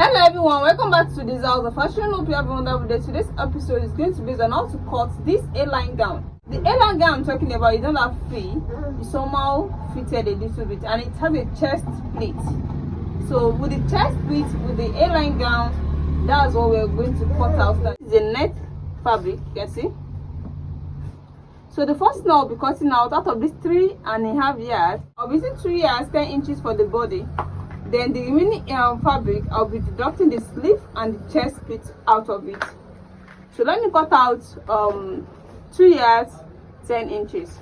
Hello everyone, welcome back to this house of fashion. Hope you have a wonderful day. Today's episode is going to be on how to cut this A-line gown. The A-line gown I'm talking about, you don't have free, it's somehow fitted a little bit and it has a chest pleat. So with the chest pleat, with the A-line gown, that's what we're going to cut out. This is a net fabric, you can see. So the first thing I'll be cutting out of this 3.5 yards, I'll be using 2 yards 10 inches for the body. Then the remaining fabric, I'll be deducting the sleeve and the chest pleat out of it. So let me cut out 2 yards 10 inches.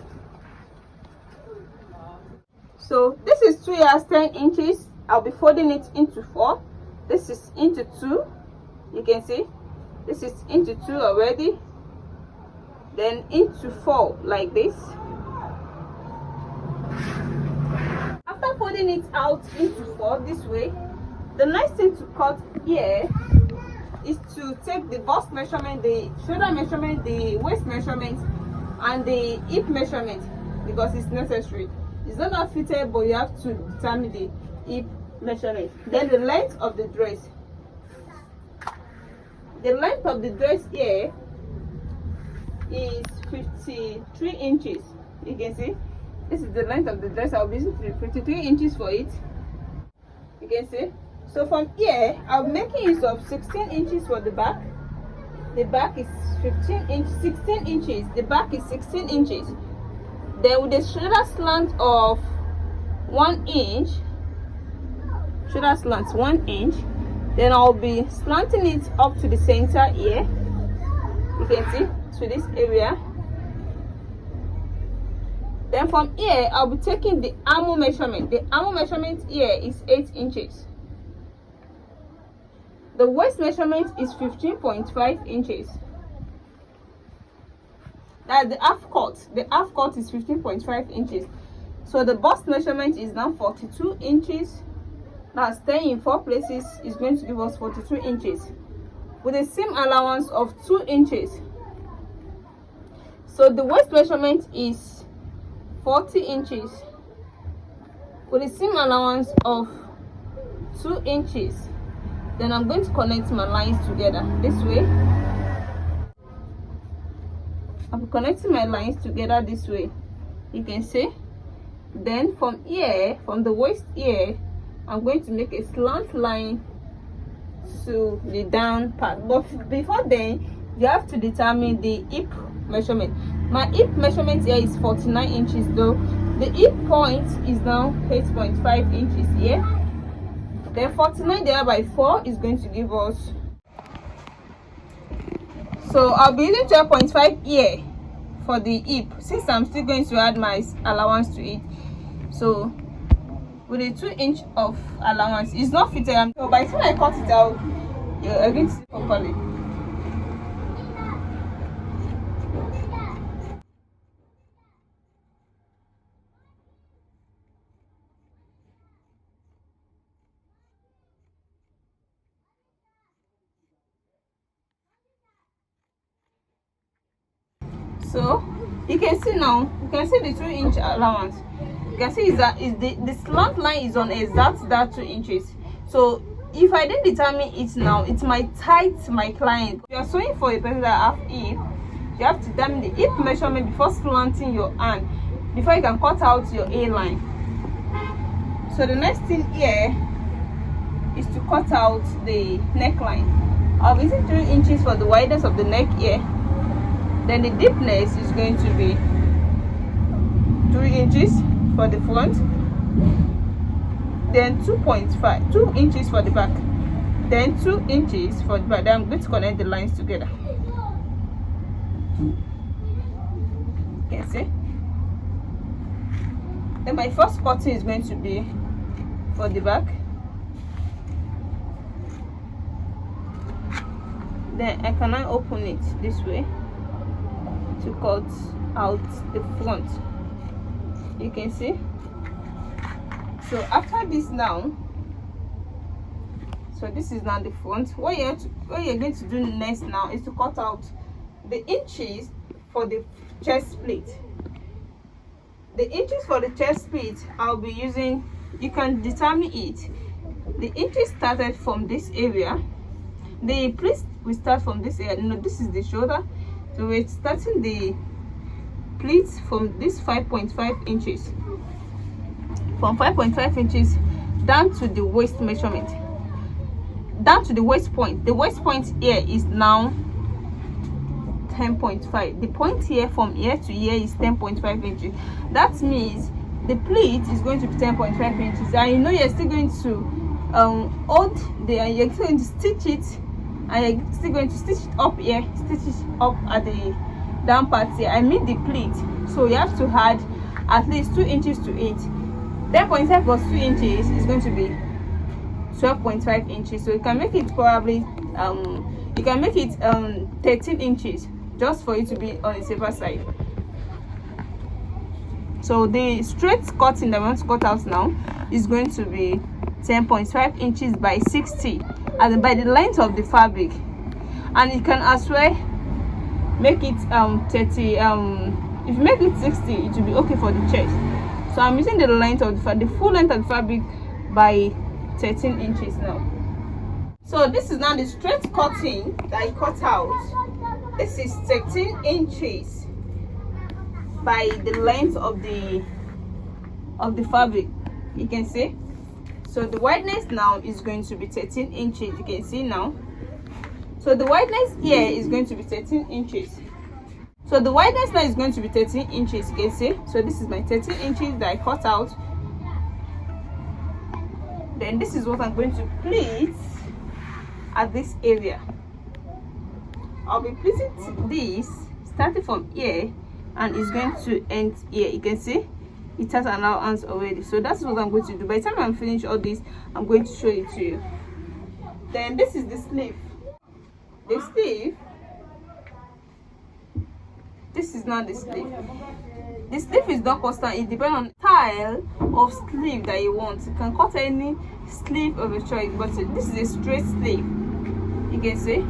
So this is 2 yards 10 inches. I'll be folding it into 4. This is into 2. You can see this is into 2 already. Then into 4 like this. After folding it out into 4 this way, the next thing to cut here is to take the bust measurement, the shoulder measurement, the waist measurement, and the hip measurement because it's necessary. It's not that fitted, but you have to determine the hip measurement. Then the length of the dress. The length of the dress here is 53 inches. You can see this is the length of the dress. I'll be using 53 inches for it. You can see. So from here, I'll be making use of 16 inches for the back. The back is 16 inches. The back is 16 inches. Then with the shoulder slant of 1 inch, shoulder slant 1 inch, then I'll be slanting it up to the center here. You can see to this area. Then from here, I'll be taking the armhole measurement. The armhole measurement here is 8 inches. The waist measurement is 15.5 inches. That's the half cut. The half cut is 15.5 inches. So the bust measurement is now 42 inches. Now staying in 4 places is going to give us 42 inches. With a seam allowance of 2 inches. So the waist measurement is 40 inches with a seam allowance of 2 inches. Then I'm going to connect my lines together this way. I'll be connecting my lines together this way. You can see. Then from here, from the waist here, I'm going to make a slant line to the down part. But before then, you have to determine the hip measurement. My hip measurement here is 49 inches though. The hip point is now 8.5 inches here. Then 49 divided by 4 is going to give us. So I'll be using 12.5 here for the hip since I'm still going to add my allowance to it. So with a 2 inch of allowance, it's not fitted. So by the time I cut it out, you're going to see properly. So you can see now, you can see the 2 inch allowance. You can see is that is the slant line is on exact that 2 inches. So if I didn't determine it now, it might tight my client. If you are sewing for a person that have hip, you have to determine the hip measurement before slanting your hand, before you can cut out your A line. So the next thing here is to cut out the neckline. I'll be using 3 inches for the wideness of the neck here. Then the deepness is going to be 3 inches for the front, then 2 inches for the back, then 2 inches for the back. Then I'm going to connect the lines together. You can see. Then my first cutting is going to be for the back. Then I can now open it this way to cut out the front. You can see. So after this now, so this is now the front. What you're going to do next now is to cut out the inches for the chest plate. The inches for the chest plate I'll be using, you can determine it. the inches started from this area. The pleat we start from this area. No, this is the shoulder, so we're starting the pleat from this 5.5 inches, from 5.5 inches down to the waist measurement, down to the waist point. The waist point here is now 10.5. the point here from here to here is 10.5 inches. That means the pleat is going to be 10.5 inches, and you know you're still going to hold the, you're still going to stitch it, and you're still going to stitch it up here, stitch it up at the down part here. I mean the pleat, so you have to add at least 2 inches to it. 10.5 plus 2 inches is going to be 12.5 inches. So you can make it probably you can make it 13 inches, just for it to be on the safer side. So the straight cutting that I want to cut out now is going to be 10.5 inches by 60, and by the length of the fabric. And you can as well make it 30. If you make it 60, it will be okay for the chest. So I'm using the length of the full length of the fabric by 13 inches now. So this is now the straight cutting that I cut out. This is 13 inches by the length of the fabric, you can see. So the wideness now is going to be 13 inches, you can see now. So the wideness here is going to be 13 inches. So the wideness now is going to be 13 inches, you can see. So this is my 13 inches that I cut out. Then this is what I'm going to pleat at this area. I'll be pleating this starting from here, and it's going to end here. You can see it has an allowance already. So that's what I'm going to do. By the time I'm finished all this, I'm going to show it to you. Then this is the sleeve. The sleeve, this is not the sleeve. The sleeve is not constant. It depends on the style of sleeve that you want. You can cut any sleeve of your choice, but this is a straight sleeve. You can see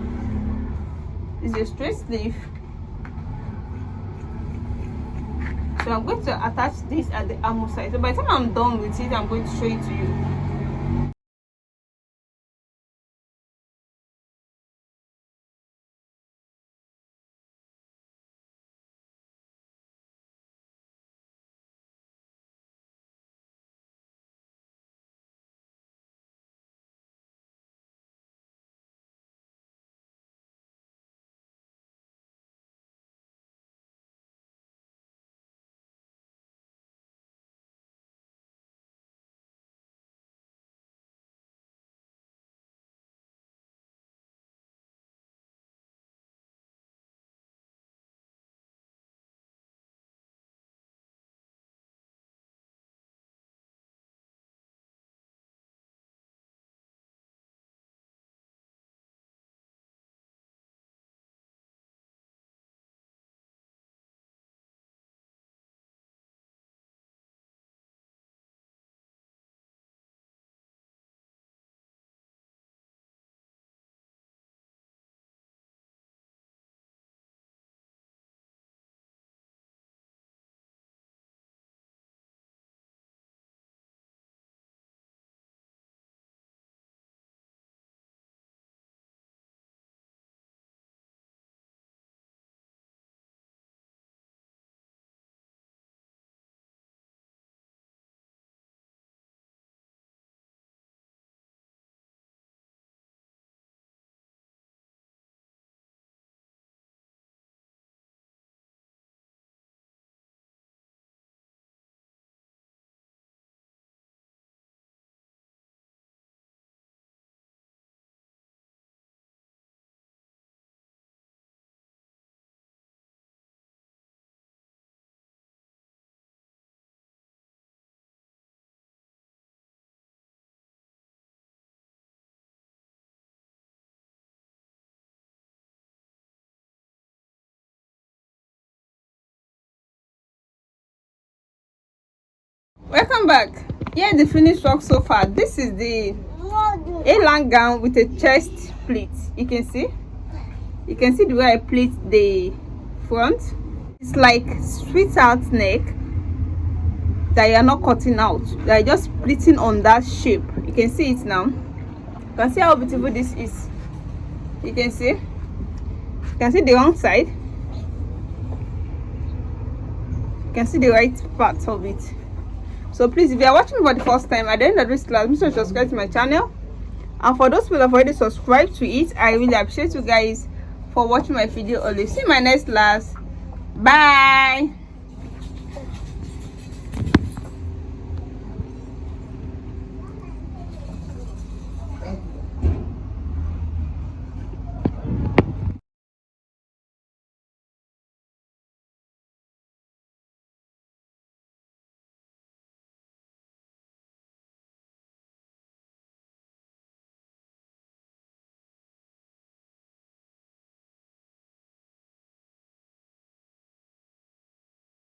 it's a straight sleeve. So I'm going to attach this at the arm side. So by the time I'm done with it, I'm going to show it to you. Welcome back. Here is the finished work so far. This is the A-line gown with a chest pleat. You can see the way I pleat the front. It's like sweetheart neck that you are not cutting out. You are just pleating on that shape. You can see it now. You can see how beautiful this is. You can see the wrong side. You can see the right part of it. So please, if you are watching me for the first time, at the end of this class, make sure to subscribe to my channel. And for those people who have already subscribed to it, I really appreciate you guys for watching my video always. See you in my next class. Bye.